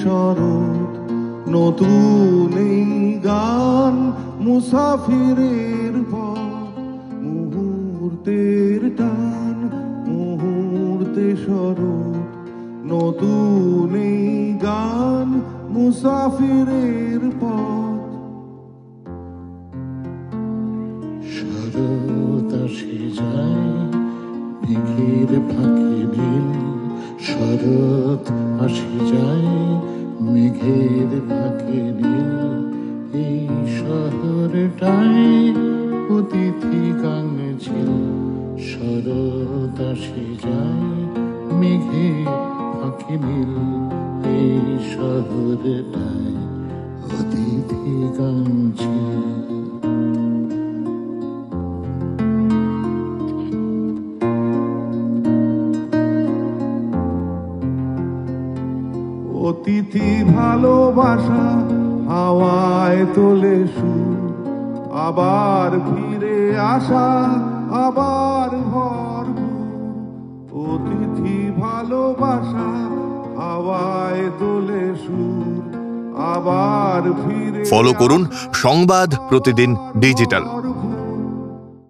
শরৎ, নতুন এই গান মুসাফিরের পথ, মুহূর্তের টান, মুহূর্তে শরৎ, নতুন এই গান মুসাফিরের পথ। শরৎ আসে যায় মেঘের ফাঁকে নীল, শরৎ আসে যায় মেঘের ফাঁকে নীল, এই শহরটায় অতিথি গান ছিল। শরৎ আসে যায় মেঘের ফাঁকে নীল, এই শহরটায় অতিথি গান ছিল। অতিথি ভালোবাসা হাওয়ায় তোলে সুর, আবার ফিরে আসা আবার ভরপুর। অতিথি ভালোবাসা হাওয়ায় তোলে সুর, আবার ফিরে। ফলো করুন সংবাদ প্রতিদিন ডিজিটাল।